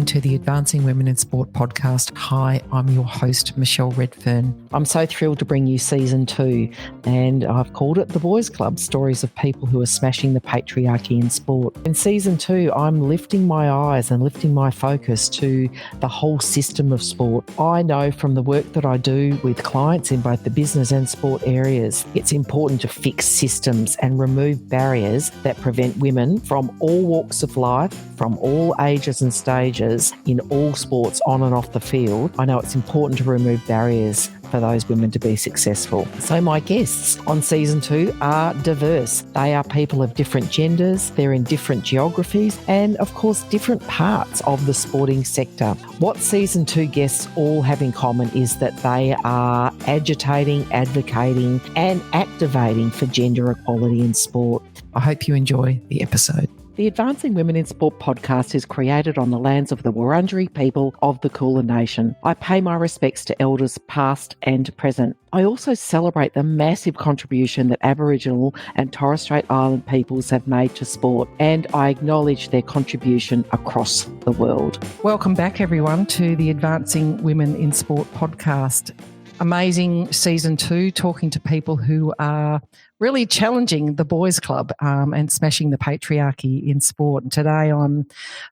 to the Advancing Women in Sport podcast. Hi, I'm your host, Michelle Redfern. I'm so thrilled to bring you season 2, and I've called it The Boys Club, stories of people who are smashing the patriarchy in sport. In season 2, I'm lifting my eyes and lifting my focus to the whole system of sport. I know from the work that I do with clients in both the business and sport areas, it's important to fix systems and remove barriers that prevent women from all walks of life, from all ages and stages, in all sports on and off the field. I know it's important to remove barriers for those women to be successful. So my guests on season 2 are diverse. They are people of different genders, they're in different geographies, and of course different parts of the sporting sector. What season 2 guests all have in common is that they are agitating, advocating, and activating for gender equality in sport. I hope you enjoy the episode. The Advancing Women in Sport podcast is created on the lands of the Wurundjeri people of the Kulin Nation. I pay my respects to elders past and present. I also celebrate the massive contribution that Aboriginal and Torres Strait Island peoples have made to sport, and I acknowledge their contribution across the world. Welcome back, everyone, to the Advancing Women in Sport podcast. Amazing season 2, talking to people who are really challenging the boys club and smashing the patriarchy in sport. And today I'm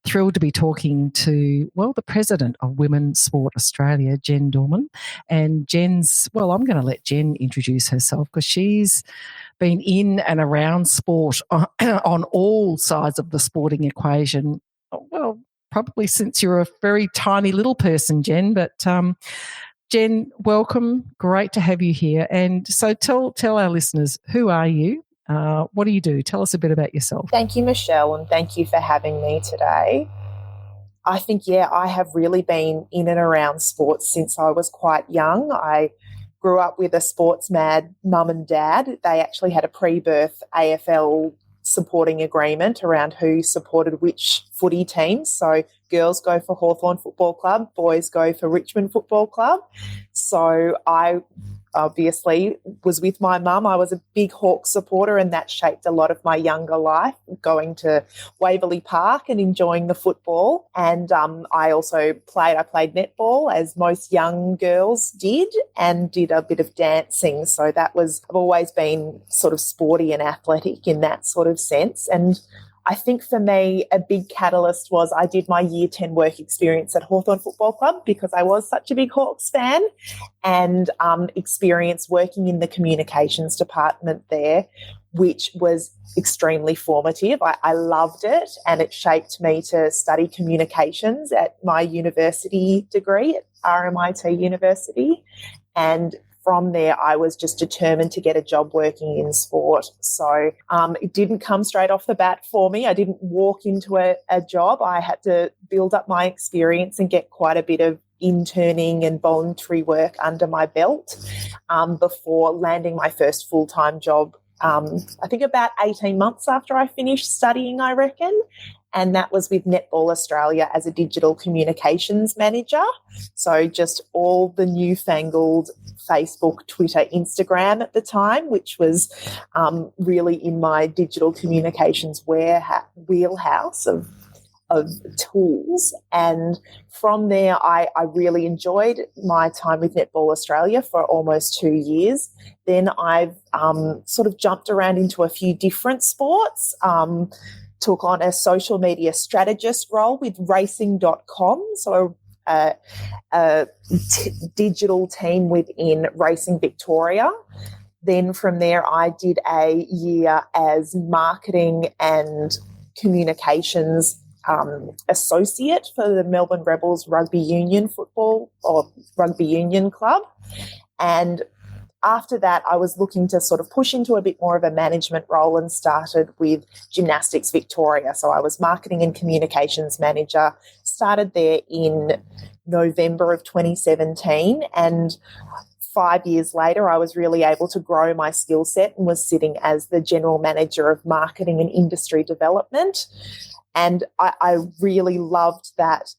thrilled to be talking to, the president of Women's Sport Australia, Jen Dohrmann. And I'm going to let Jen introduce herself because she's been in and around sport on all sides of the sporting equation, probably since you're a very tiny little person, Jen, but Jen, welcome. Great to have you here. And so tell our listeners, who are you? What do you do? Tell us a bit about yourself. Thank you, Michelle, and thank you for having me today. I think, I have really been in and around sports since I was quite young. I grew up with a sports mad mum and dad. They actually had a pre-birth AFL supporting agreement around who supported which footy teams. So girls go for Hawthorn Football Club, boys go for Richmond Football Club. So I obviously was with my mum. I was a big Hawks supporter, and that shaped a lot of my younger life, going to Waverley Park and enjoying the football. And I also played netball, as most young girls did, and did a bit of dancing. So I've always been sort of sporty and athletic in that sort of sense. And I think for me, a big catalyst was I did my year 10 work experience at Hawthorn Football Club because I was such a big Hawks fan, and experience working in the communications department there, which was extremely formative. I loved it, and it shaped me to study communications at my university degree at RMIT University. And from there, I was just determined to get a job working in sport. So it didn't come straight off the bat for me. I didn't walk into a job. I had to build up my experience and get quite a bit of interning and voluntary work under my belt before landing my first full-time job, I think about 18 months after I finished studying, I reckon. And that was with Netball Australia as a digital communications manager. So just all the newfangled Facebook, Twitter, Instagram at the time, which was really in my digital communications wheelhouse of tools. And from there, I really enjoyed my time with Netball Australia for almost 2 years. Then I've sort of jumped around into a few different sports, took on a social media strategist role with racing.com, so a digital team within Racing Victoria. Then from there, I did a year as marketing and communications associate for the Melbourne Rebels Rugby Union Club. And after that, I was looking to sort of push into a bit more of a management role and started with Gymnastics Victoria. So I was marketing and communications manager, started there in November of 2017, and 5 years later, I was really able to grow my skill set and was sitting as the general manager of marketing and industry development. And I really loved that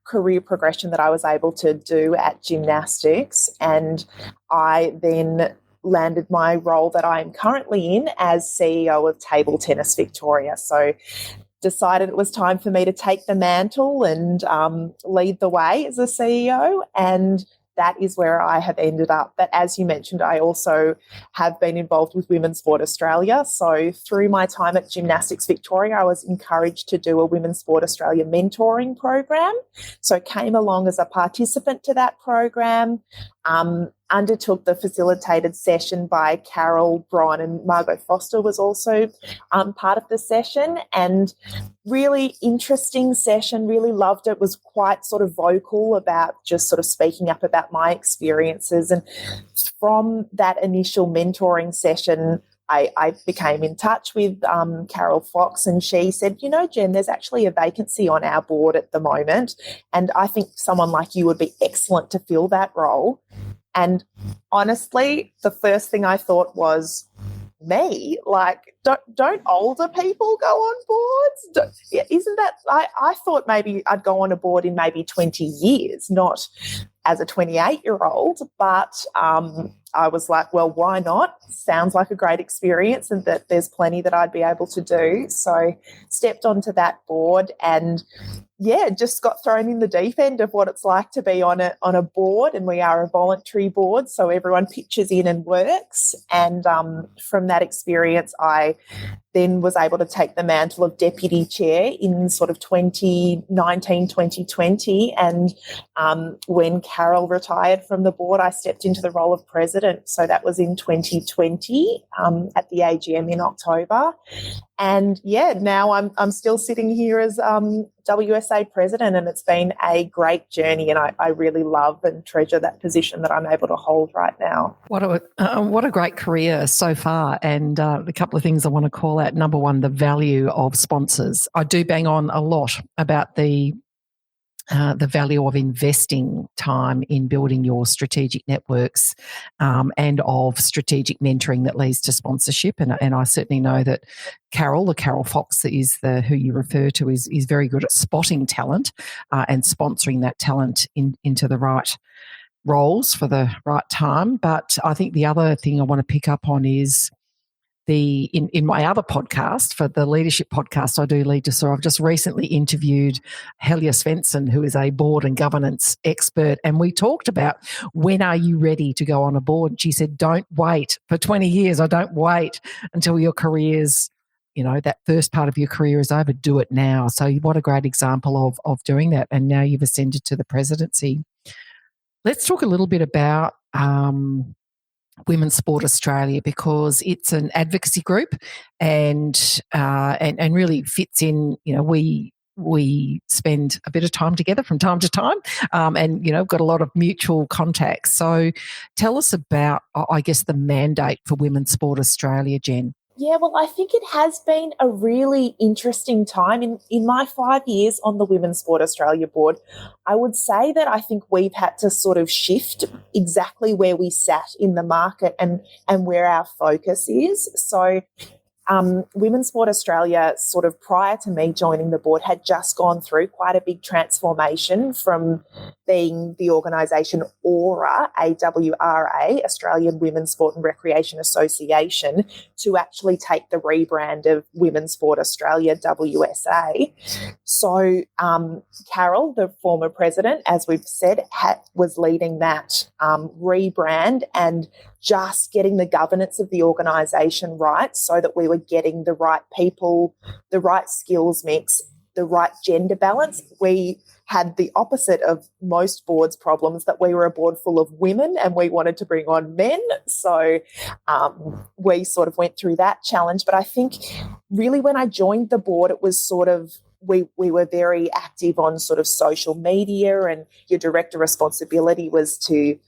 career progression that I was able to do at gymnastics. And I then landed my role that I am currently in as CEO of Table Tennis Victoria. So decided it was time for me to take the mantle and lead the way as a CEO, and that is where I have ended up. But as you mentioned, I also have been involved with Women's Sport Australia. So through my time at Gymnastics Victoria, I was encouraged to do a Women's Sport Australia mentoring program. So came along as a participant to that program, undertook the facilitated session by Carol, Brian and Margot Foster was also part of the session, and really interesting session, really loved it, was quite sort of vocal about just sort of speaking up about my experiences. And from that initial mentoring session, I became in touch with Carol Fox, and she said, you know, Jen, there's actually a vacancy on our board at the moment, and I think someone like you would be excellent to fill that role. And honestly, the first thing I thought was, me? Like, don't older people go on boards? Isn't that, I thought maybe I'd go on a board in maybe 20 years, not as a 28-year-old, but I was like, well, why not? Sounds like a great experience, and that there's plenty that I'd be able to do. So stepped onto that board, and yeah, just got thrown in the deep end of what it's like to be on a board, and we are a voluntary board, so everyone pitches in and works. And from that experience, I then was able to take the mantle of deputy chair in sort of 2019, 2020. And when Carol retired from the board, I stepped into the role of president. So that was in 2020 at the AGM in October. And yeah, now I'm still sitting here as WSA president, and it's been a great journey, and I really love and treasure that position that I'm able to hold right now. What a great career so far, and a couple of things I want to call out. Number one, the value of sponsors. I do bang on a lot about the value of investing time in building your strategic networks and of strategic mentoring that leads to sponsorship. And I certainly know that Carol Fox is who you refer to, is very good at spotting talent and sponsoring that talent into the right roles for the right time. But I think the other thing I want to pick up on is in my other podcast, for the leadership podcast I do, Lead to Soar, I've just recently interviewed Helja Svensson, who is a board and governance expert, and we talked about, when are you ready to go on a board? She said, don't wait for 20 years, or don't wait until your career's, that first part of your career is over. Do it now. So what a great example of doing that. And now you've ascended to the presidency. Let's talk a little bit about Women's Sport Australia, because it's an advocacy group and really fits in. We spend a bit of time together from time to time, and got a lot of mutual contacts. So tell us about, I guess, the mandate for Women's Sport Australia, Jen. Yeah, well, I think it has been a really interesting time. In my 5 years on the Women's Sport Australia board, I would say that I think we've had to sort of shift exactly where we sat in the market and where our focus is. So Women's Sport Australia, sort of prior to me joining the board, had just gone through quite a big transformation from being the organisation AWRA, AWRA, Australian Women's Sport and Recreation Association, to actually take the rebrand of Women's Sport Australia, WSA. So Carol, the former president, as we've said, was leading that rebrand and just getting the governance of the organisation right, so that we were getting the right people, the right skills mix, the right gender balance. We had the opposite of most boards' problems, that we were a board full of women and we wanted to bring on men. So we sort of went through that challenge. But I think really when I joined the board, it was sort of, we were very active on sort of social media, and your director responsibility was to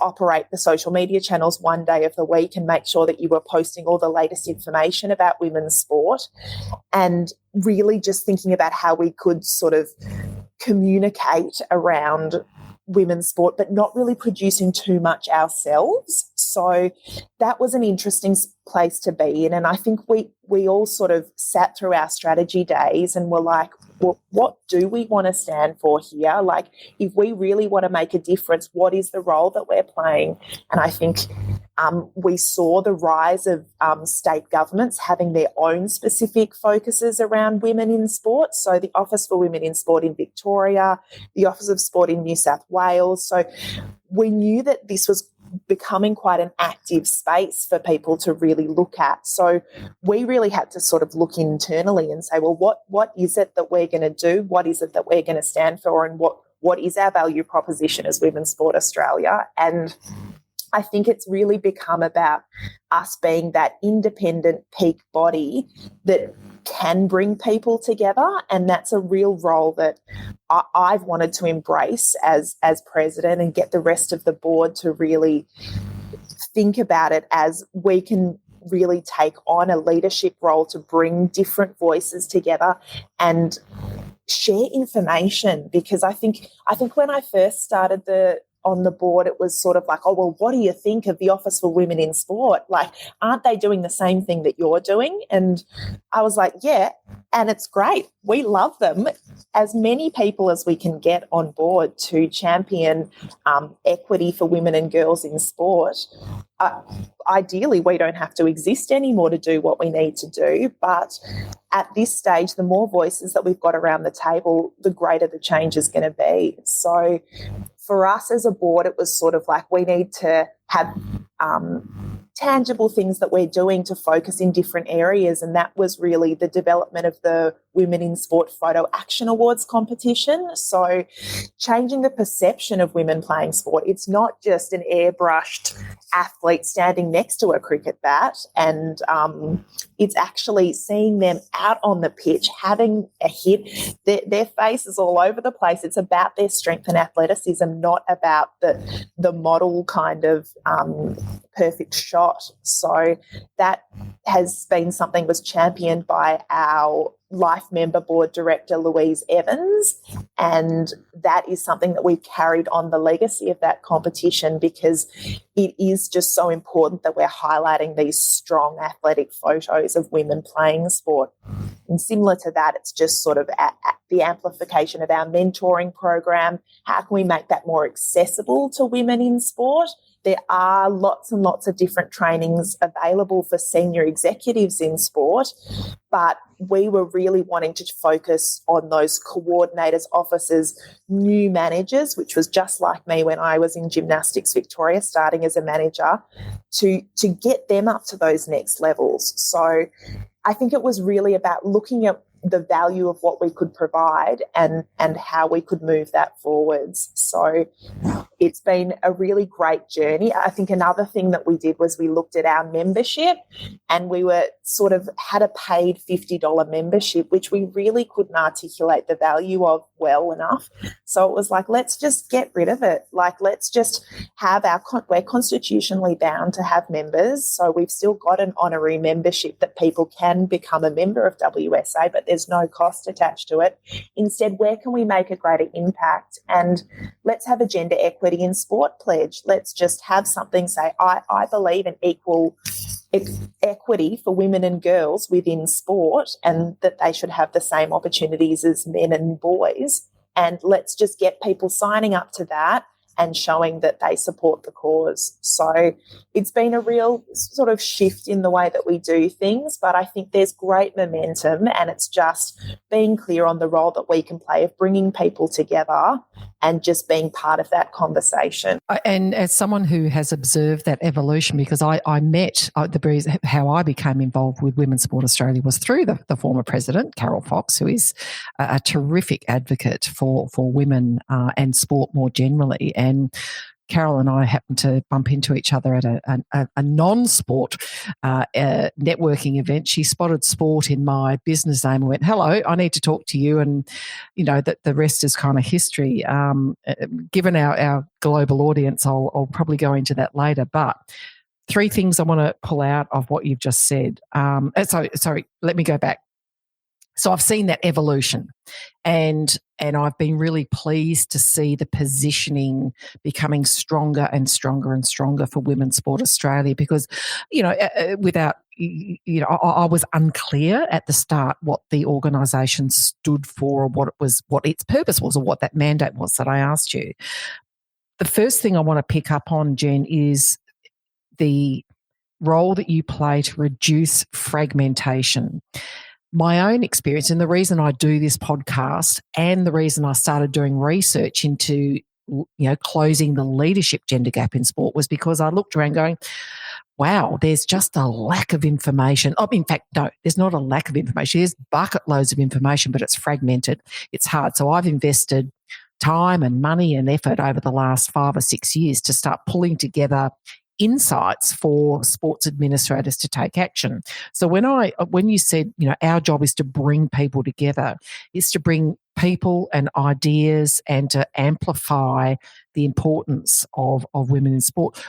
operate the social media channels one day of the week and make sure that you were posting all the latest information about women's sport, and really just thinking about how we could sort of communicate around women's sport, but not really producing too much ourselves. So that was an interesting place to be in. And I think we all sort of sat through our strategy days and were like, well, what do we want to stand for here? Like, if we really want to make a difference, what is the role that we're playing? And I think We saw the rise of state governments having their own specific focuses around women in sport. So the Office for Women in Sport in Victoria, the Office of Sport in New South Wales. So we knew that this was becoming quite an active space for people to really look at. So we really had to sort of look internally and say, well, what is it that we're going to do? What is it that we're going to stand for? And what is our value proposition as Women's Sport Australia? And I think it's really become about us being that independent peak body that can bring people together, and that's a real role that I've wanted to embrace as president, and get the rest of the board to really think about it as we can really take on a leadership role to bring different voices together and share information. Because I think when I first started on the board, it was sort of like, oh, well, what do you think of the Office for Women in Sport? Like, aren't they doing the same thing that you're doing? And I was like, yeah, and it's great. We love them. As many people as we can get on board to champion equity for women and girls in sport. Ideally, we don't have to exist anymore to do what we need to do. But at this stage, the more voices that we've got around the table, the greater the change is going to be. So for us as a board, it was sort of like we need to have tangible things that we're doing to focus in different areas, and that was really the development of the Women in Sport Photo Action Awards competition. So changing the perception of women playing sport. It's not just an airbrushed athlete standing next to a cricket bat, and it's actually seeing them out on the pitch, having a hit. Their face is all over the place. It's about their strength and athleticism, not about the model kind of perfect shot. So that has been something was championed by our Life Member Board Director, Louise Evans, and that is something that we've carried on the legacy of that competition, because it is just so important that we're highlighting these strong athletic photos of women playing sport. And similar to that, it's just sort of the amplification of our mentoring program. How can we make that more accessible to women in sport? There are lots and lots of different trainings available for senior executives in sport, but we were really wanting to focus on those coordinators, officers, new managers, which was just like me when I was in Gymnastics Victoria starting as a manager, to get them up to those next levels. So I think it was really about looking at the value of what we could provide and how we could move that forwards. So it's been a really great journey. I think another thing that we did was we looked at our membership, and we were sort of had a paid $50 membership, which we really couldn't articulate the value of well enough. So it was like, let's just get rid of it. Like, let's just have we're constitutionally bound to have members. So we've still got an honorary membership that people can become a member of WSA, but there's no cost attached to it. Instead, where can we make a greater impact? And let's have a gender equity in sport pledge. Let's just have something say, I believe in equal equity for women and girls within sport, and that they should have the same opportunities as men and boys. And let's just get people signing up to that and showing that they support the cause. So it's been a real sort of shift in the way that we do things, but I think there's great momentum, and it's just being clear on the role that we can play of bringing people together and just being part of that conversation. And as someone who has observed that evolution, because I met how I became involved with Women's Sport Australia was through the former president, Carol Fox, who is a terrific advocate for women and sport more generally. And Carol and I happened to bump into each other at a non-sport networking event. She spotted sport in my business name and went, "Hello, I need to talk to you." And, you know, that the rest is kind of history. Given our global audience, I'll probably go into that later. But three things I want to pull out of what you've just said. Sorry, let me go back. So I've seen that evolution, and I've been really pleased to see the positioning becoming stronger and stronger and stronger for Women's Sport Australia, because, you know, I was unclear at the start what the organisation stood for, or what its purpose was, or what that mandate was that I asked you. The first thing I want to pick up on, Jen, is the role that you play to reduce fragmentation. My own experience, and the reason I do this podcast and the reason I started doing research into closing the leadership gender gap in sport, was because I looked around going, wow, there's just a lack of information. Oh, in fact, no, there's not a lack of information. There's bucket loads of information, but it's fragmented. It's hard. So I've invested time and money and effort over the last 5 or 6 years to start pulling together insights for sports administrators to take action. So when you said, our job is to bring people together, is to bring people and ideas and to amplify the importance of women in sport.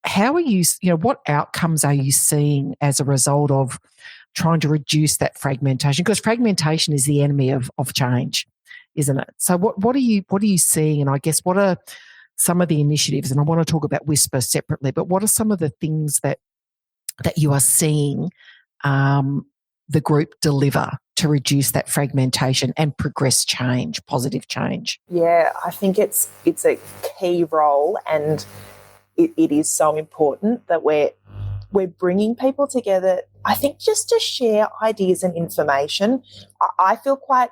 How are you, what outcomes are you seeing as a result of trying to reduce that fragmentation? Because fragmentation is the enemy of change, isn't it? So what are you seeing? And I guess what are some of the initiatives, and I want to talk about Whisper separately, but what are some of the things that you are seeing the group deliver to reduce that fragmentation and progress change, positive change? Yeah, I think it's a key role, and it is so important that we're bringing people together, I think, just to share ideas and information. I feel quite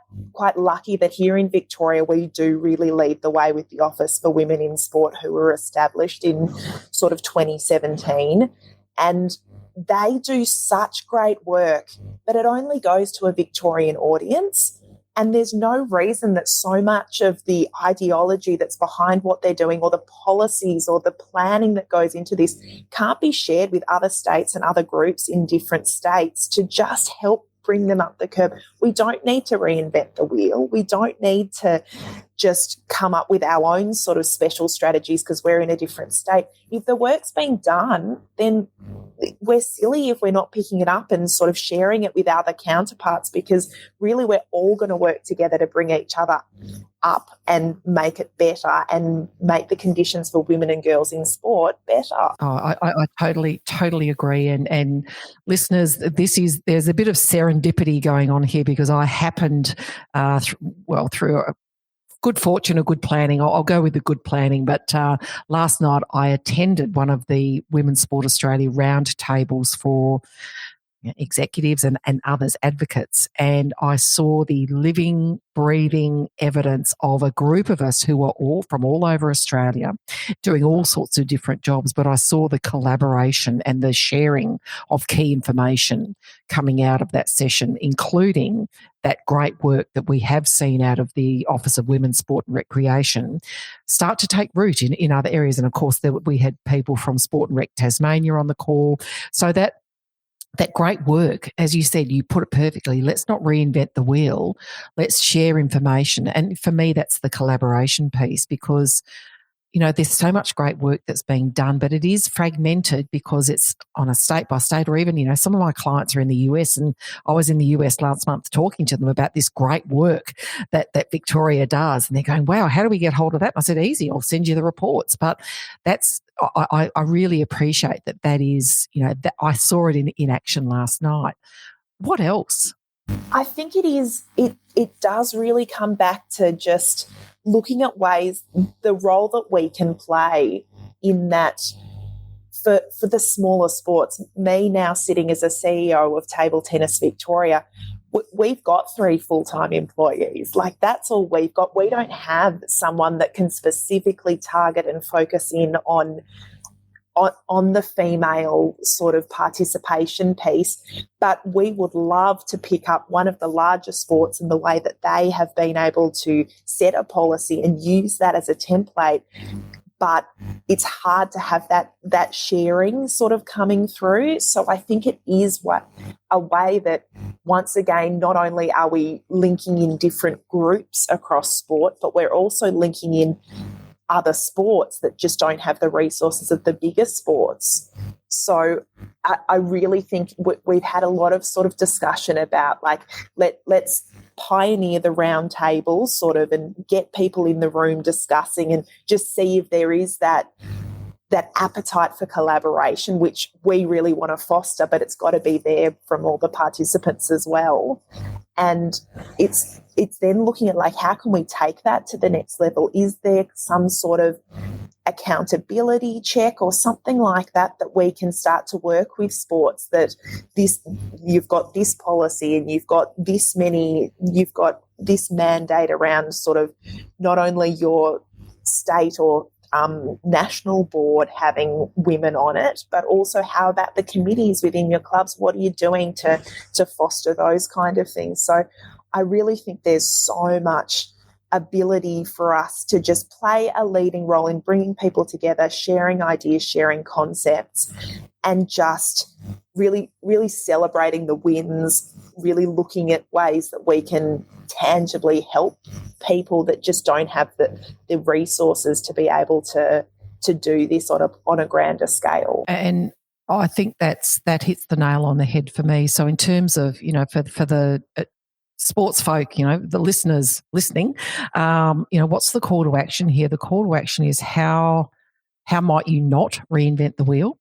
lucky that here in Victoria we do really lead the way with the Office for Women in Sport, who were established in sort of 2017. And they do such great work, but it only goes to a Victorian audience. And there's no reason that so much of the ideology that's behind what they're doing, or the policies or the planning that goes into this, can't be shared with other states and other groups in different states to just help bring them up the curb. We don't need to reinvent the wheel. We don't need to just come up with our own sort of special strategies because we're in a different state. If the work's been done, then we're silly if we're not picking it up and sort of sharing it with other counterparts, because really we're all going to work together to bring each other up and make it better and make the conditions for women and girls in sport better. Oh, I totally agree. And listeners, there's a bit of serendipity going on here, because I happened through a good fortune or good planning. I'll go with the good planning. But last night I attended one of the Women's Sport Australia roundtables for executives and others, advocates, and I saw the living, breathing evidence of a group of us who were all from all over Australia doing all sorts of different jobs, but I saw the collaboration and the sharing of key information coming out of that session, including that great work that we have seen out of the Office of Women's Sport and Recreation start to take root in other areas. And of course, we had people from Sport and Rec Tasmania on the call. So that great work, as you said, you put it perfectly. Let's not reinvent the wheel. Let's share information. And for me, that's the collaboration piece, because there's so much great work that's being done, but it is fragmented because it's on a state by state, or even, some of my clients are in the US, and I was in the US last month talking to them about this great work that Victoria does. And they're going, wow, how do we get hold of that? And I said, easy, I'll send you the reports. But I really appreciate that is, that I saw it in action last night. What else? I think it does really come back to just looking at ways, the role that we can play in that for the smaller sports. Me now sitting as a CEO of Table Tennis Victoria, we've got 3 full-time employees. Like, that's all we've got. We don't have someone that can specifically target and focus in on the female sort of participation piece, but we would love to pick up one of the larger sports and the way that they have been able to set a policy and use that as a template. But it's hard to have that sharing sort of coming through. So I think it is a way that, once again, not only are we linking in different groups across sport, but we're also linking in other sports that just don't have the resources of the bigger sports. So I really think we've had a lot of sort of discussion about, like, let's pioneer the round tables sort of and get people in the room discussing and just see if there is that that appetite for collaboration, which we really want to foster, but it's got to be there from all the participants as well. And it's then looking at, like, how can we take that to the next level? Is there some sort of accountability check or something like that we can start to work with sports, that you've got this policy and you've got this mandate around sort of not only your state or national board having women on it, but also how about the committees within your clubs? What are you doing to foster those kind of things? So I really think there's so much ability for us to just play a leading role in bringing people together, sharing ideas, sharing concepts, and just really, really celebrating the wins, really looking at ways that we can tangibly help people that just don't have the resources to be able to do this on a grander scale. And I think that hits the nail on the head for me. So in terms of, for the sports folk, the listeners listening, what's the call to action here? The call to action is how might you not reinvent the wheel?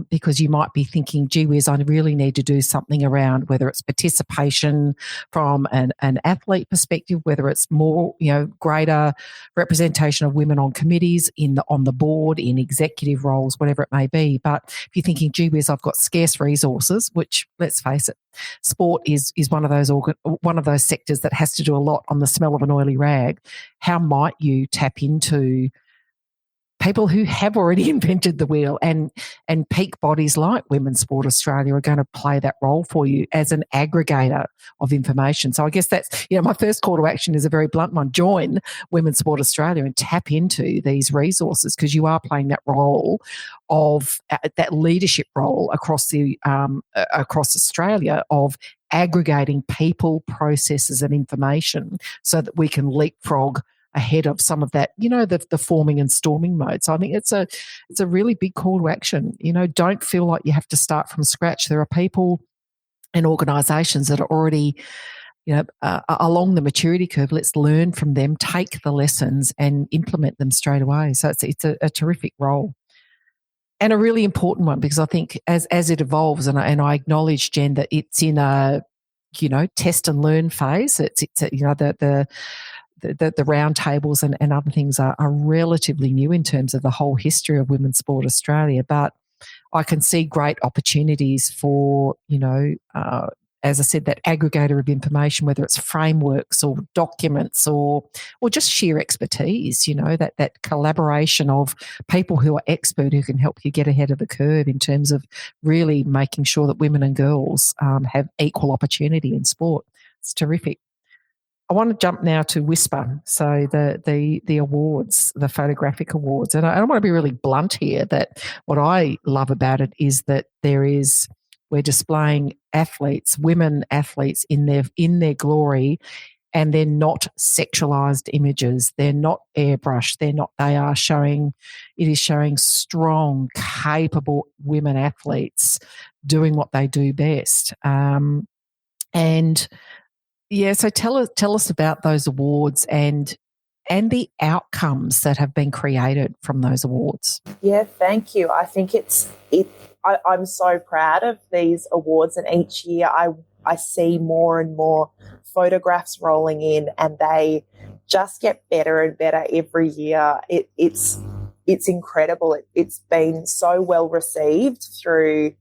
Because you might be thinking, gee whiz, I really need to do something around whether it's participation from an athlete perspective, whether it's more, greater representation of women on committees, on the board, in executive roles, whatever it may be. But if you're thinking, gee whiz, I've got scarce resources, which, let's face it, sport is one of those sectors that has to do a lot on the smell of an oily rag. How might you tap into people who have already invented the wheel, and peak bodies like Women's Sport Australia are going to play that role for you as an aggregator of information. So I guess that's, my first call to action is a very blunt one. Join Women's Sport Australia and tap into these resources, because you are playing that role of that leadership role across Australia of aggregating people, processes and information so that we can leapfrog ahead of some of that, the forming and storming mode. So I think it's a really big call to action. Don't feel like you have to start from scratch. There are people and organisations that are already, along the maturity curve. Let's learn from them, take the lessons and implement them straight away. So it's a terrific role. And a really important one, because I think as it evolves, and I acknowledge, Jen, that it's in a, test and learn phase. It's the round tables and other things are relatively new in terms of the whole history of Women's Sport Australia. But I can see great opportunities for, as I said, that aggregator of information, whether it's frameworks or documents or just sheer expertise, that collaboration of people who are expert, who can help you get ahead of the curve in terms of really making sure that women and girls have equal opportunity in sport. It's terrific. I want to jump now to Whisper, so the awards, the photographic awards. And I want to be really blunt here, that what I love about it is that we're displaying athletes, women athletes in their glory, and they're not sexualized images. They're not airbrushed. It is showing strong, capable women athletes doing what they do best. Yeah, so tell us about those awards and the outcomes that have been created from those awards. Yeah, thank you. I think I'm so proud of these awards, and each year I see more and more photographs rolling in, and they just get better and better every year. It's incredible. It's been so well received through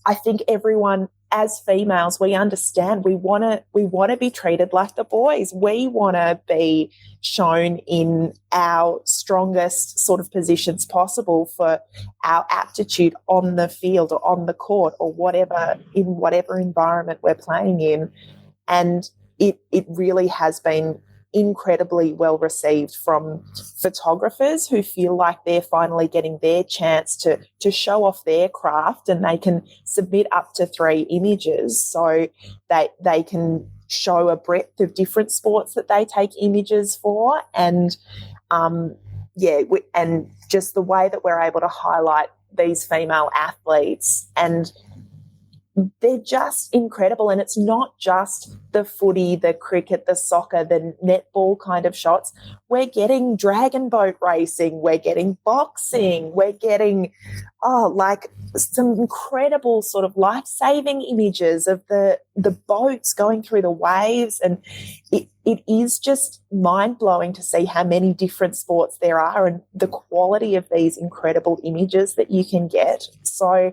I think everyone. As females, we understand we want to be treated like the boys. We want to be shown in our strongest sort of positions possible for our aptitude on the field or on the court or in whatever environment we're playing in. And it really has been incredibly well received from photographers who feel like they're finally getting their chance to show off their craft, and they can submit up to 3 images, so they can show a breadth of different sports that they take images for. And and just the way that we're able to highlight these female athletes and they're just incredible. And it's not just the footy, the cricket, the soccer, the netball kind of shots. We're getting dragon boat racing, we're getting boxing, we're getting, like some incredible sort of life-saving images of the boats going through the waves. And it is just mind-blowing to see how many different sports there are and the quality of these incredible images that you can get. So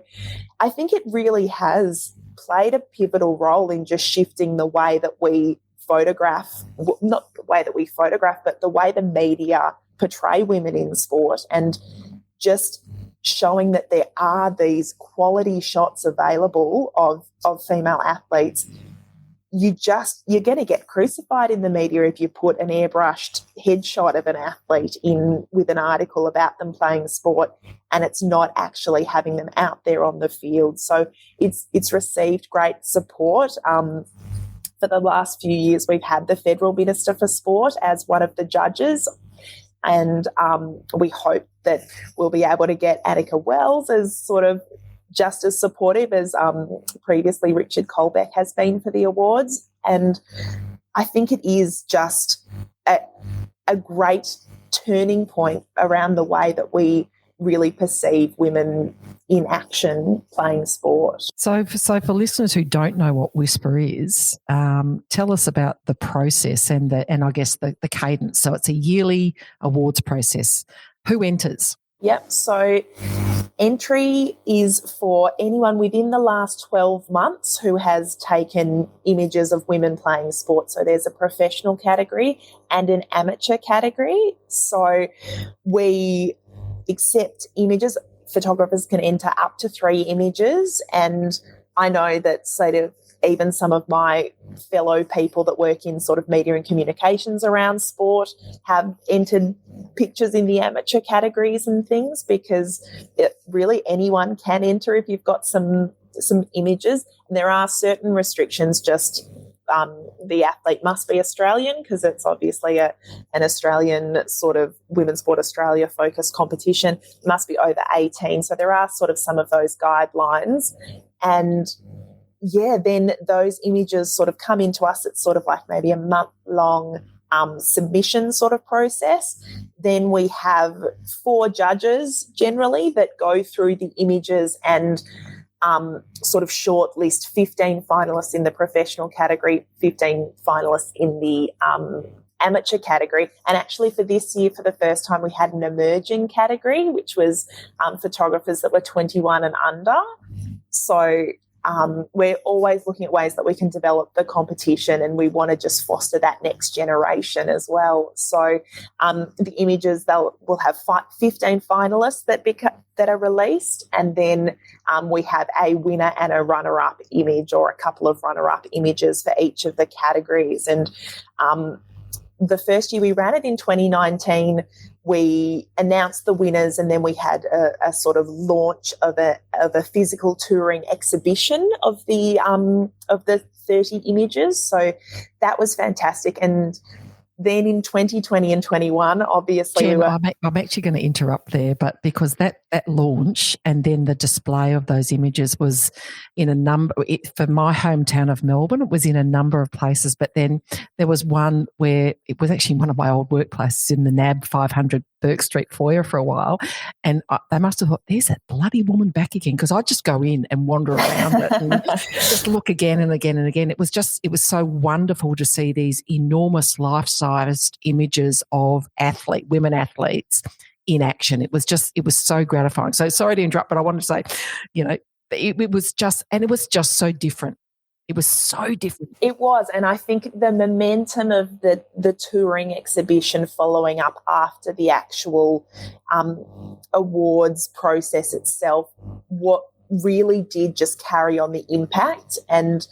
I think it really has played a pivotal role in just shifting the way that we photograph, not the way that we photograph, but the way the media portray women in sport, and just showing that there are these quality shots available of female athletes. You're going to get crucified in the media if you put an airbrushed headshot of an athlete in with an article about them playing sport and it's not actually having them out there on the field. So it's received great support. For the last few years, we've had the Federal Minister for Sport as one of the judges, and we hope that we'll be able to get Annika Wells as sort of just as supportive as previously Richard Colbeck has been for the awards. And I think it is just a great turning point around the way that we really perceive women in action playing sport. So for listeners who don't know what Whisper is, tell us about the process and I guess the cadence. So it's a yearly awards process. Who enters? Yep. So entry is for anyone within the last 12 months who has taken images of women playing sport. So there's a professional category and an amateur category. So we accept images. Photographers can enter up to 3 images. And I know that sort of even some of my fellow people that work in sort of media and communications around sport have entered pictures in the amateur categories and things, because really anyone can enter if you've got some images. And there are certain restrictions, just the athlete must be Australian, because it's obviously an Australian sort of Women's Sport Australia focused competition. It must be over 18. So there are sort of some of those guidelines. And then those images sort of come into us. It's sort of like maybe a month-long submission sort of process. Then we have 4 judges generally that go through the images and sort of shortlist 15 finalists in the professional category, 15 finalists in the amateur category. And actually for this year, for the first time, we had an emerging category, which was photographers that were 21 and under. So we're always looking at ways that we can develop the competition, and we want to just foster that next generation as well. So the images, we'll have 15 finalists that are released, and then we have a winner and a runner-up image, or a couple of runner-up images for each of the categories. And the first year we ran it in 2019, we announced the winners, and then we had a sort of launch of a physical touring exhibition of the 30 images. So that was fantastic. And then in 2020 and 21, obviously, Jen, I'm actually going to interrupt there, but because that launch and then the display of those images was in for my hometown of Melbourne, it was in a number of places, but then there was one where it was actually one of my old workplaces in the NAB 500 Burke Street foyer for a while, and they must have thought, there's that bloody woman back again, because I'd just go in and wander around it and just look again and again and again. It was so wonderful to see these enormous life-sized images of women athletes in action. It was so gratifying. So sorry to interrupt, but I wanted to say, it was just so different. It was so different. It was, and I think the momentum of the touring exhibition following up after the actual awards process itself, what really did just carry on the impact, and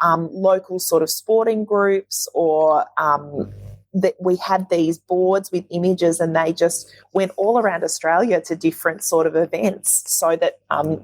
local sort of sporting groups or that we had these boards with images, and they just went all around Australia to different sort of events so that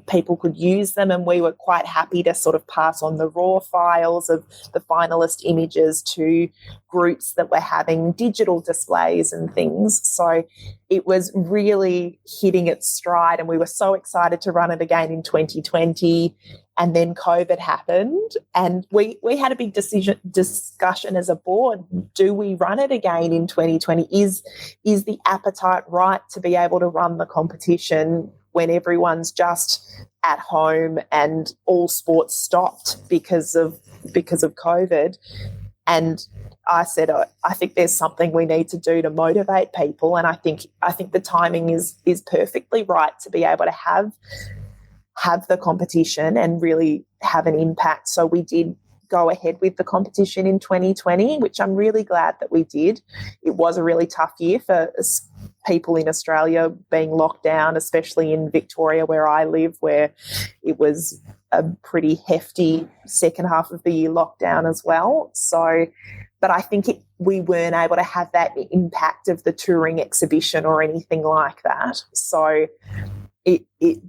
people could use them, and we were quite happy to sort of pass on the raw files of the finalist images to groups that were having digital displays and things. So it was really hitting its stride, and we were so excited to run it again in 2020. And then COVID happened, and we had a big discussion as a board. Do we run it again in 2020? Is the appetite right to be able to run the competition when everyone's just at home and all sports stopped because of COVID? And I said, I think there's something we need to do to motivate people, and I think the timing is perfectly right to be able to have the competition and really have an impact. So we did go ahead with the competition in 2020, which I'm really glad that we did. It was a really tough year for people in Australia being locked down, especially in Victoria where I live, where it was a pretty hefty second half of the year lockdown as well. So, but I think we weren't able to have that impact of the touring exhibition or anything like that. So it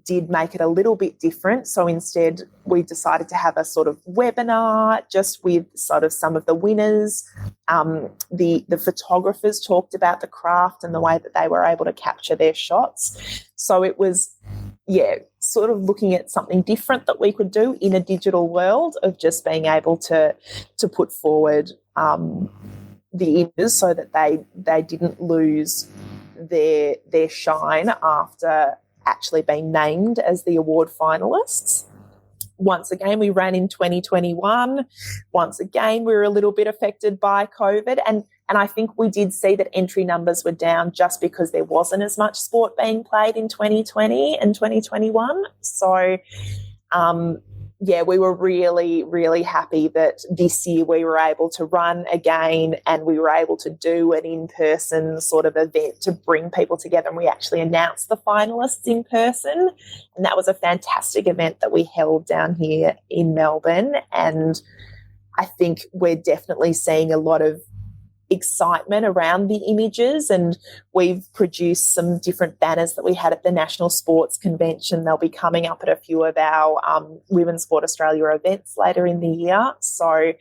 did make it a little bit different. So instead, we decided to have a sort of webinar just with sort of some of the winners. The photographers talked about the craft and the way that they were able to capture their shots. So it was, sort of looking at something different that we could do in a digital world of just being able to put forward the images so that they didn't lose their shine after actually being named as the award finalists. Once again, we ran in 2021. Once again, we were a little bit affected by COVID. And I think we did see that entry numbers were down just because there wasn't as much sport being played in 2020 and 2021. So, we were really, really happy that this year we were able to run again and we were able to do an in-person sort of event to bring people together. And we actually announced the finalists in person. And that was a fantastic event that we held down here in Melbourne. And I think we're definitely seeing a lot of excitement around the images, and we've produced some different banners that we had at the National Sports Convention. They'll be coming up at a few of our Women's Sport Australia events later in the year. So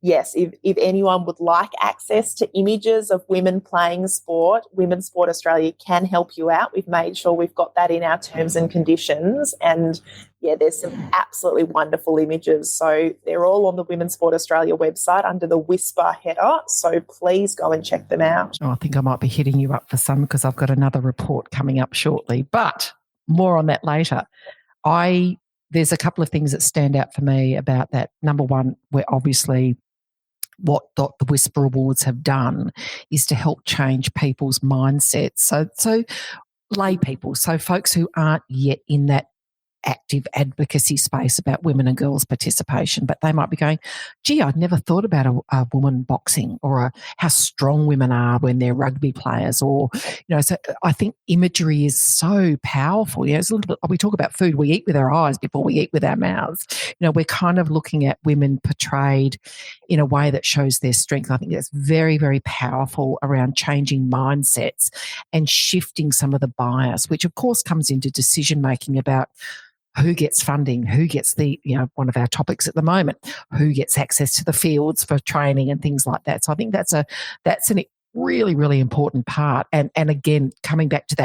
yes, if anyone would like access to images of women playing sport, Women's Sport Australia can help you out. We've made sure we've got that in our terms and conditions, and there's some absolutely wonderful images. So they're all on the Women's Sport Australia website under the Whisper header. So please go and check them out. Oh, I think I might be hitting you up for some because I've got another report coming up shortly, but more on that later. There's a couple of things that stand out for me about that. Number one, we're obviously what the Whisper Awards have done is to help change people's mindsets. So lay people, so folks who aren't yet in that active advocacy space about women and girls' participation, but they might be going, gee, I'd never thought about a woman boxing, or how strong women are when they're rugby players, or, so I think imagery is so powerful. It's a little bit, we talk about food, we eat with our eyes before we eat with our mouths. We're kind of looking at women portrayed in a way that shows their strength. I think that's very, very powerful around changing mindsets and shifting some of the bias, which of course comes into decision-making about who gets funding, who gets one of our topics at the moment, who gets access to the fields for training and things like that. So I think that's a really, really important part. And again, coming back to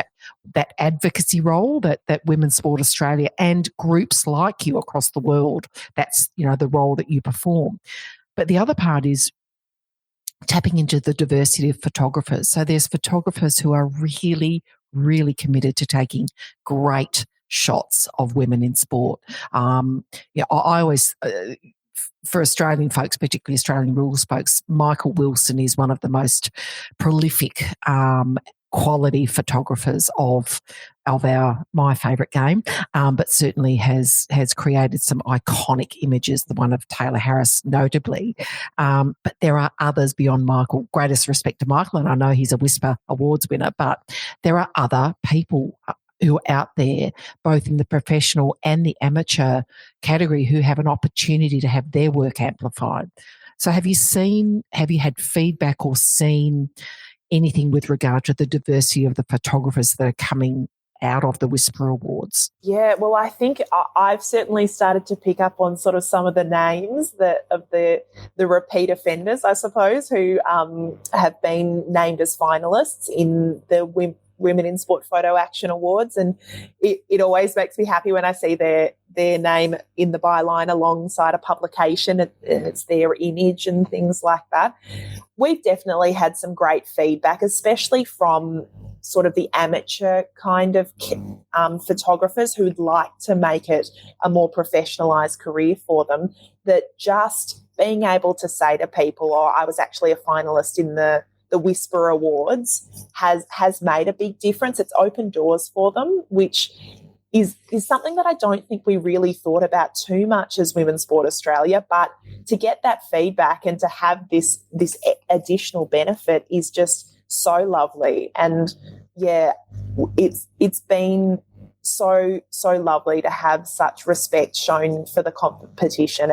that advocacy role that Women's Sport Australia and groups like you across the world, that's, the role that you perform. But the other part is tapping into the diversity of photographers. So there's photographers who are really, really committed to taking great shots of women in sport. I always, for Australian folks, particularly Australian rules folks, Michael Wilson is one of the most prolific quality photographers of my favourite game, but certainly has created some iconic images, the one of Taylor Harris notably. But there are others beyond Michael. Greatest respect to Michael, and I know he's a Whisper Awards winner, but there are other people who are out there, both in the professional and the amateur category, who have an opportunity to have their work amplified. So have you had feedback or seen anything with regard to the diversity of the photographers that are coming out of the Whisper Awards? Yeah, well, I think I've certainly started to pick up on sort of some of the names of the repeat offenders, I suppose, who have been named as finalists in the Women in Sport Photo Action Awards, and it always makes me happy when I see their name in the byline alongside a publication and it's their image and things like that. We've definitely had some great feedback, especially from sort of the amateur kind of photographers who'd like to make it a more professionalised career for them, that just being able to say to people, oh, I was actually a finalist in the Whisper Awards has made a big difference. It's opened doors for them, which is something that I don't think we really thought about too much as Women's Sport Australia. But to get that feedback and to have this additional benefit is just so lovely. And yeah, it's been so lovely to have such respect shown for the competition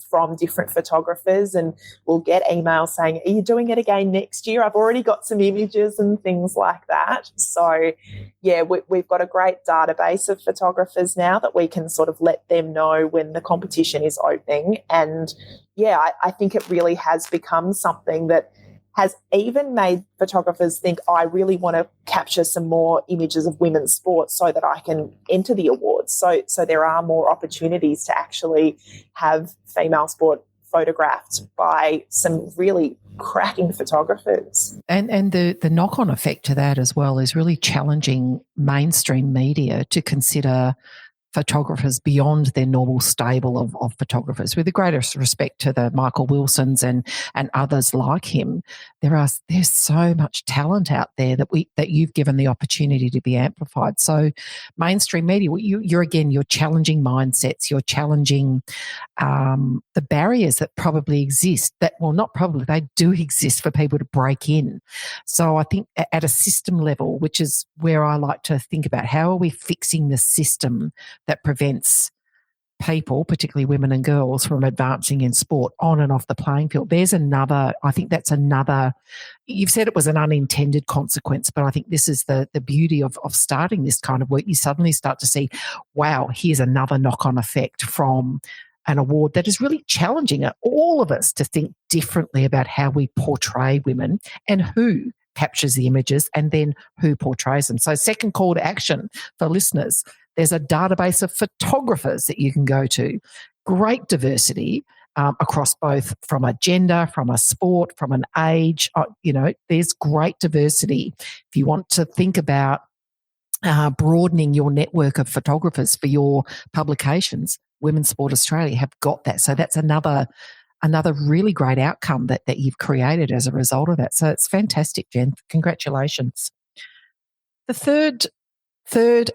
from different photographers, and we'll get emails saying, are you doing it again next year? I've already got some images and things like that. So yeah, we've got a great database of photographers now that we can sort of let them know when the competition is opening. And yeah, I think it really has become something that has even made photographers think, I really want to capture some more images of women's sport so that I can enter the awards. So there are more opportunities to actually have female sport photographed by some really cracking photographers. And the knock-on effect to that as well is really challenging mainstream media to consider photographers beyond their normal stable of photographers. With the greatest respect to the Michael Wilsons and others like him, there's so much talent out there that you've given the opportunity to be amplified. So mainstream media, you're challenging mindsets, you're challenging the barriers that probably exist, they do exist for people to break in. So I think at a system level, which is where I like to think about, how are we fixing the system that prevents people, particularly women and girls, from advancing in sport on and off the playing field? You've said it was an unintended consequence, but I think this is the beauty of starting this kind of work. You suddenly start to see, wow, here's another knock-on effect from an award that is really challenging all of us to think differently about how we portray women and who captures the images and then who portrays them. So second call to action for listeners, there's a database of photographers that you can go to. Great diversity across both from a gender, from a sport, from an age. There's great diversity. If you want to think about broadening your network of photographers for your publications, Women's Sport Australia have got that. So that's another really great outcome that you've created as a result of that. So it's fantastic, Jen. Congratulations. The third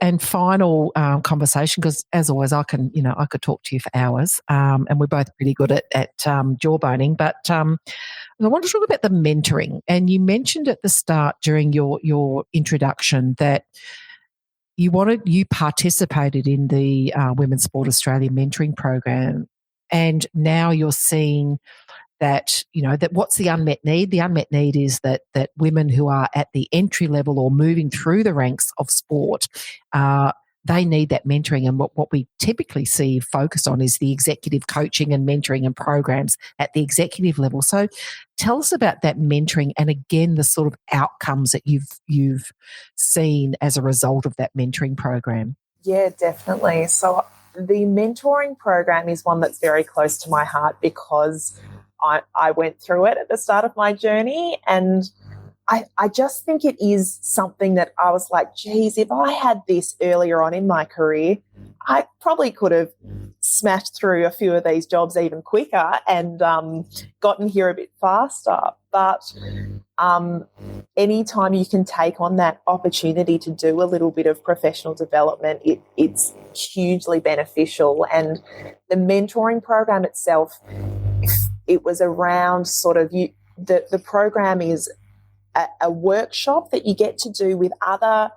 and final conversation, because as always, I could talk to you for hours, and we're both pretty good at jawboning. But I want to talk about the mentoring. And you mentioned at the start during your introduction that you participated in the Women's Sport Australia mentoring program, and now you're seeing that what's the unmet need? The unmet need is that women who are at the entry level or moving through the ranks of sport, they need that mentoring. And what we typically see focused on is the executive coaching and mentoring and programs at the executive level. So tell us about that mentoring and again the sort of outcomes that you've seen as a result of that mentoring program. Yeah, definitely. So the mentoring program is one that's very close to my heart because I went through it at the start of my journey, and I just think it is something that I was like, geez, if I had this earlier on in my career, I probably could have smashed through a few of these jobs even quicker and gotten here a bit faster. But anytime you can take on that opportunity to do a little bit of professional development, it's hugely beneficial. And the mentoring program itself, it was around sort of the program is a workshop that you get to do with other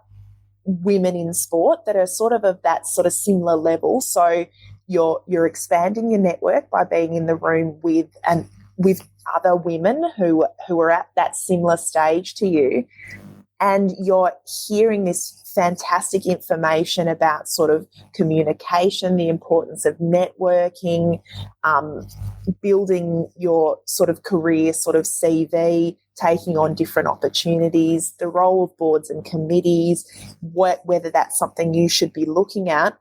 women in sport that are sort of that sort of similar level. So you're expanding your network by being in the room with other women who are at that similar stage to you, and you're hearing this fantastic information about sort of communication, the importance of networking, building your sort of career sort of CV, taking on different opportunities, the role of boards and committees, whether that's something you should be looking at,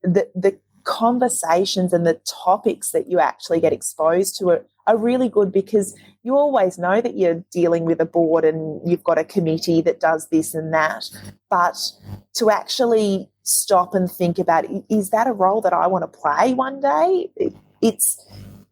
the conversations and the topics that you actually get exposed to are really good, because you always know that you're dealing with a board and you've got a committee that does this and that. But to actually stop and think about, is that a role that I want to play one day?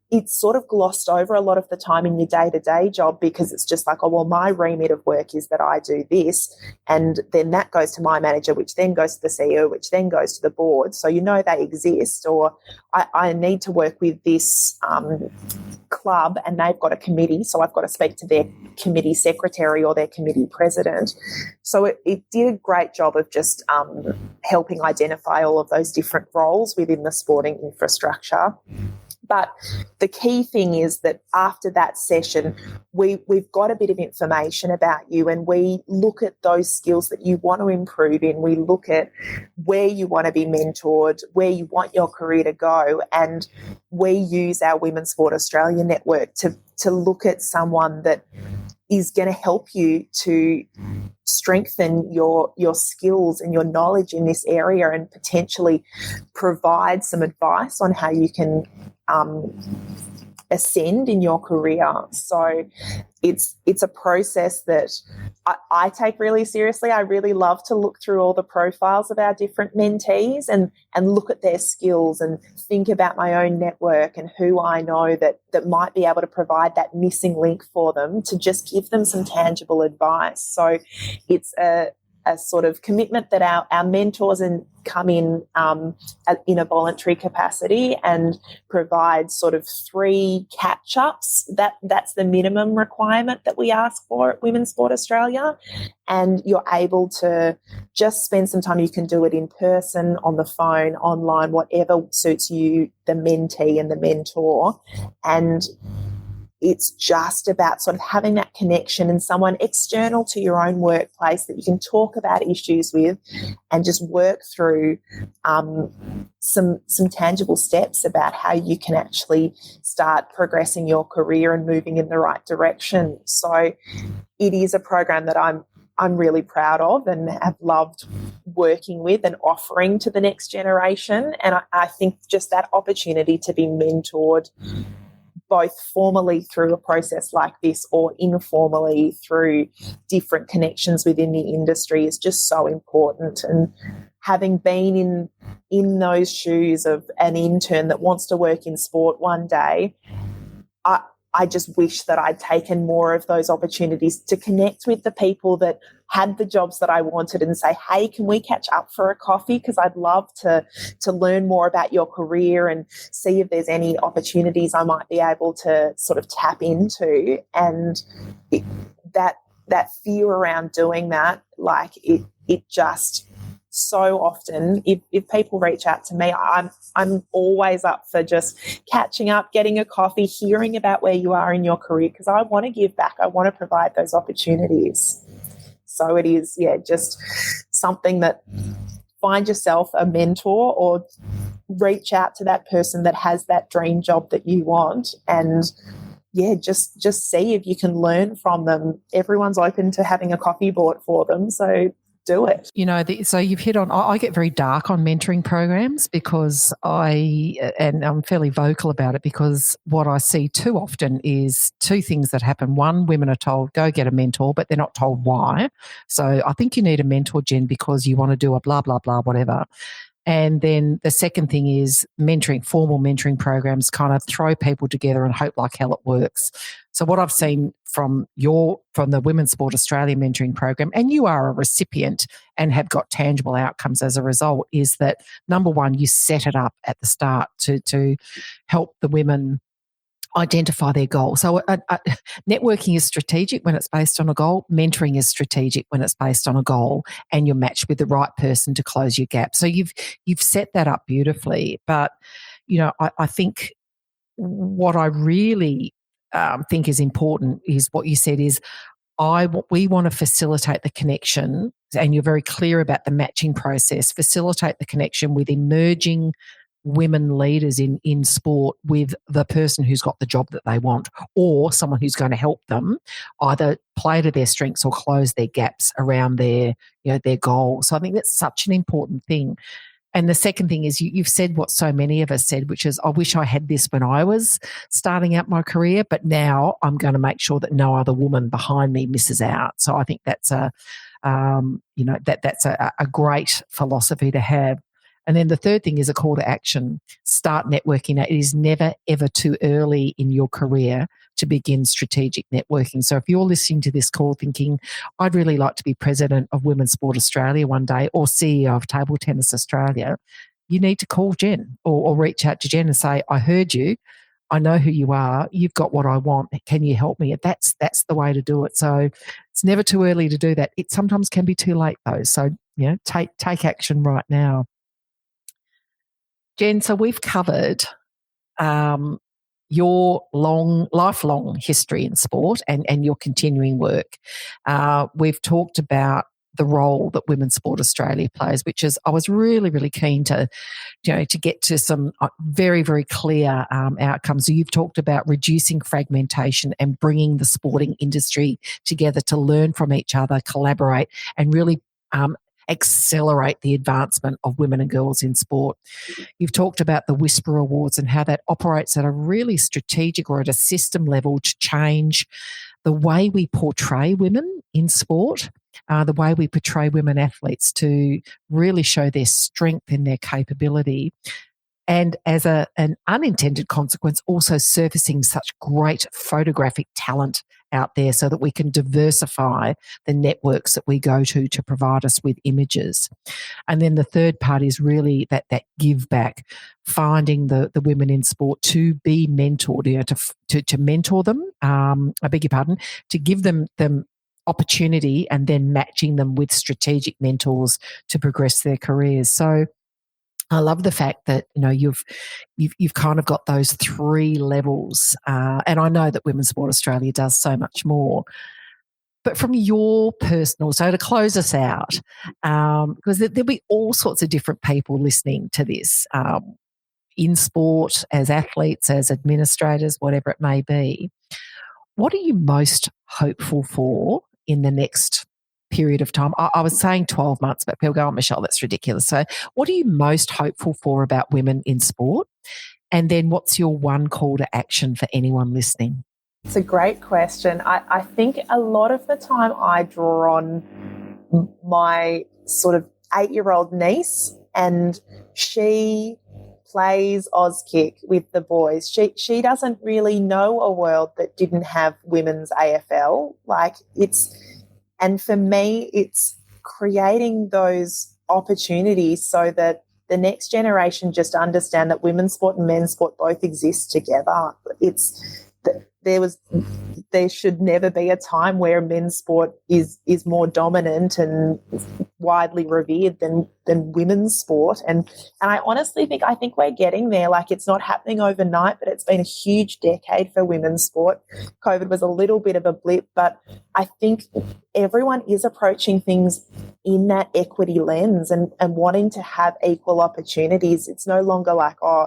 It's sort of glossed over a lot of the time in your day-to-day job, because it's just like, oh, well, my remit of work is that I do this, and then that goes to my manager, which then goes to the CEO, which then goes to the board. So you know they exist. Or I need to work with this club and they've got a committee, so I've got to speak to their committee secretary or their committee president. So it did a great job of just helping identify all of those different roles within the sporting infrastructure. But the key thing is that after that session, we've got a bit of information about you, and we look at those skills that you want to improve in. We look at where you want to be mentored, where you want your career to go, and we use our Women's Sport Australia network to look at someone that is going to help you to strengthen your skills and your knowledge in this area, and potentially provide some advice on how you can ascend in your career. So it's a process that I take really seriously. I really love to look through all the profiles of our different mentees and look at their skills and think about my own network and who I know that might be able to provide that missing link for them, to just give them some tangible advice. So it's a sort of commitment that our mentors come in a voluntary capacity and provide sort of 3 catch-ups. That's the minimum requirement that we ask for at Women's Sport Australia. And you're able to just spend some time. You can do it in person, on the phone, online, whatever suits you, the mentee and the mentor. And it's just about sort of having that connection and someone external to your own workplace that you can talk about issues with, and just work through some tangible steps about how you can actually start progressing your career and moving in the right direction. So it is a program that I'm really proud of and have loved working with and offering to the next generation. And I think just that opportunity to be mentored, both formally through a process like this or informally through different connections within the industry, is just so important. And having been in those shoes of an intern that wants to work in sport one day, I just wish that I'd taken more of those opportunities to connect with the people that had the jobs that I wanted and say, hey, can we catch up for a coffee? Because I'd love to learn more about your career and see if there's any opportunities I might be able to sort of tap into. And that fear around doing that, like it just so often, if people reach out to me, I'm always up for just catching up, getting a coffee, hearing about where you are in your career, because I want to give back. I want to provide those opportunities. So it is, just something that, find yourself a mentor or reach out to that person that has that dream job that you want, and just see if you can learn from them. Everyone's open to having a coffee bought for them, so do it. So you've hit on, I get very dark on mentoring programs, because I'm fairly vocal about it, because what I see too often is 2 things that happen. One, women are told, go get a mentor, but they're not told why. So I think you need a mentor, Jen, because you want to do a blah, blah, blah, whatever. And then the second thing is formal mentoring programs kind of throw people together and hope like hell it works. So what I've seen from the Women's Sport Australia mentoring program, and you are a recipient and have got tangible outcomes as a result, is that, number one, you set it up at the start to help the women identify their goal. So networking is strategic when it's based on a goal. Mentoring is strategic when it's based on a goal, and you're matched with the right person to close your gap. So you've set that up beautifully. But, I think what I really think is important is what you said is, we want to facilitate the connection, and you're very clear about the matching process, facilitate the connection with emerging women leaders in sport with the person who's got the job that they want, or someone who's going to help them either play to their strengths or close their gaps around their goals. So I think that's such an important thing. And the second thing is you've said what so many of us said, which is, I wish I had this when I was starting out my career, but now I'm going to make sure that no other woman behind me misses out. So I think that's that's a great philosophy to have. And then the third thing is a call to action. Start networking. It is never, ever too early in your career to begin strategic networking. So if you're listening to this call thinking, I'd really like to be president of Women's Sport Australia one day, or CEO of Table Tennis Australia, you need to call Jen or reach out to Jen and say, I heard you. I know who you are. You've got what I want. Can you help me? That's the way to do it. So it's never too early to do that. It sometimes can be too late though. So, take action right now. Jen, so we've covered your lifelong history in sport and your continuing work. We've talked about the role that Women's Sport Australia plays, which is, I was really, really keen to get to some very, very clear outcomes. So you've talked about reducing fragmentation and bringing the sporting industry together to learn from each other, collaborate, and really accelerate the advancement of women and girls in sport. You've talked about the Whisper Awards and how that operates at a really strategic or at a system level to change the way we portray women in sport, the way we portray women athletes, to really show their strength and their capability. And as an unintended consequence, also surfacing such great photographic talent out there so that we can diversify the networks that we go to provide us with images. And then the third part is really that give back, finding the women in sport to be mentored, to mentor them, I beg your pardon, to give them opportunity and then matching them with strategic mentors to progress their careers. So I love the fact that you've kind of got those three levels, and I know that Women's Sport Australia does so much more. But from your personal, so to close us out, because there'll be all sorts of different people listening to this in sport, as athletes, as administrators, whatever it may be. What are you most hopeful for in the next period of time? I was saying 12 months, but people go, oh, Michelle, that's ridiculous. So what are you most hopeful for about women in sport? And then what's your one call to action for anyone listening? It's a great question. I think a lot of the time I draw on my sort of 8-year-old niece, and she plays Auskick with the boys. She doesn't really know a world that didn't have women's AFL. And for me, it's creating those opportunities so that the next generation just understand that women's sport and men's sport both exist together. There should never be a time where men's sport is more dominant and widely revered than women's sport. And I honestly think we're getting there. It's not happening overnight, but it's been a huge decade for women's sport. COVID was a little bit of a blip, but I think everyone is approaching things in that equity lens and wanting to have equal opportunities. It's no longer like, oh,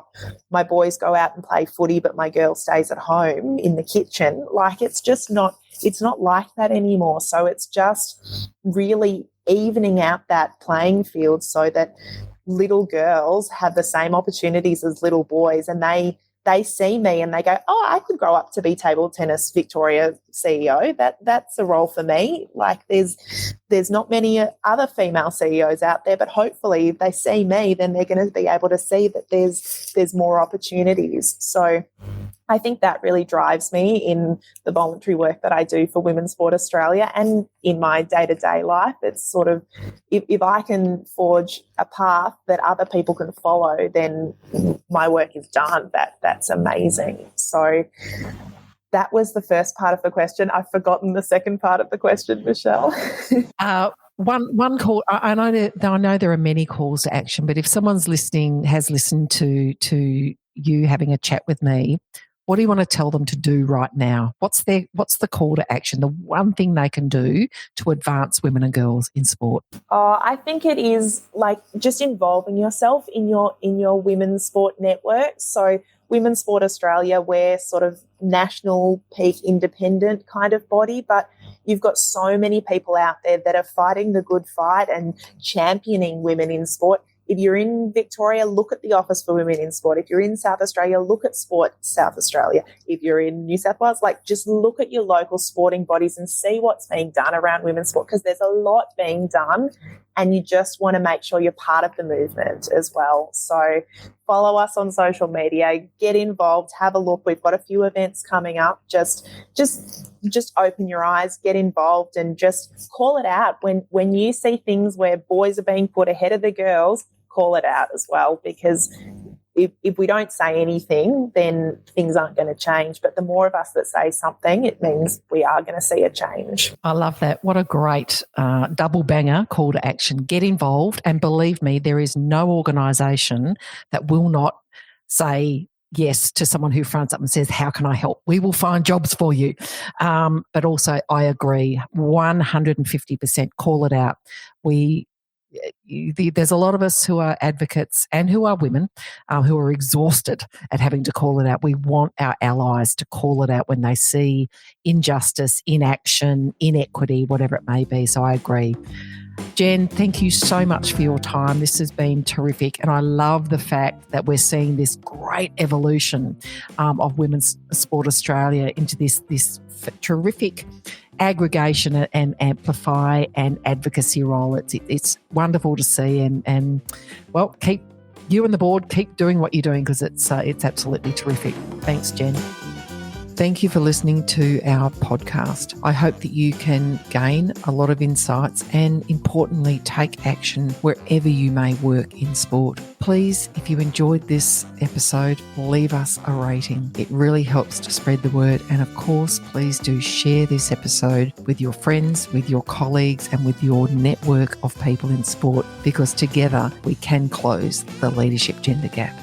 my boys go out and play footy, but my girl stays at home in the kitchen. It's not like that anymore. So it's just really evening out that playing field so that little girls have the same opportunities as little boys, and they see me and they go, oh, I could grow up to be table tennis Victoria CEO. That's a role for me. There's not many other female CEOs out there, but hopefully if they see me, then they're going to be able to see that there's more opportunities. So I think that really drives me in the voluntary work that I do for Women's Sport Australia and in my day-to-day life. It's sort of, if I can forge a path that other people can follow, then my work is done. That's amazing. So that was the first part of the question. I've forgotten the second part of the question, Michelle. One call. I know there are many calls to action, but if someone's listening, has listened to you having a chat with me, what do you want to tell them to do right now? What's the call to action, the one thing they can do to advance women and girls in sport? I think it is like just involving yourself in your women's sport network. So Women's Sport Australia, we're sort of national peak independent kind of body, but you've got so many people out there that are fighting the good fight and championing women in sport. If you're in Victoria, look at the Office for Women in Sport. If you're in South Australia, look at Sport South Australia. If you're in New South Wales, just look at your local sporting bodies and see what's being done around women's sport, because there's a lot being done and you just want to make sure you're part of the movement as well. So follow us on social media, get involved, have a look. We've got a few events coming up. Just open your eyes, get involved, and just call it out. When you see things where boys are being put ahead of the girls, call it out as well, because if we don't say anything, then things aren't going to change. But the more of us that say something, it means we are going to see a change. I love that. What a great double banger call to action. Get involved. And believe me, there is no organisation that will not say yes to someone who fronts up and says, how can I help? We will find jobs for you. But also, I agree, 150% call it out. There's a lot of us who are advocates and who are women who are exhausted at having to call it out. We want our allies to call it out when they see injustice, inaction, inequity, whatever it may be. So I agree. Jen, thank you so much for your time. This has been terrific. And I love the fact that we're seeing this great evolution of Women's Sport Australia into this terrific aggregation and amplify and advocacy role. It's wonderful to see, and well, keep you and the board keep doing what you're doing, because it's absolutely terrific. Thanks, Jen. Thank you for listening to our podcast. I hope that you can gain a lot of insights and, importantly, take action wherever you may work in sport. Please, if you enjoyed this episode, leave us a rating. It really helps to spread the word. And of course, please do share this episode with your friends, with your colleagues, and with your network of people in sport, because together we can close the leadership gender gap.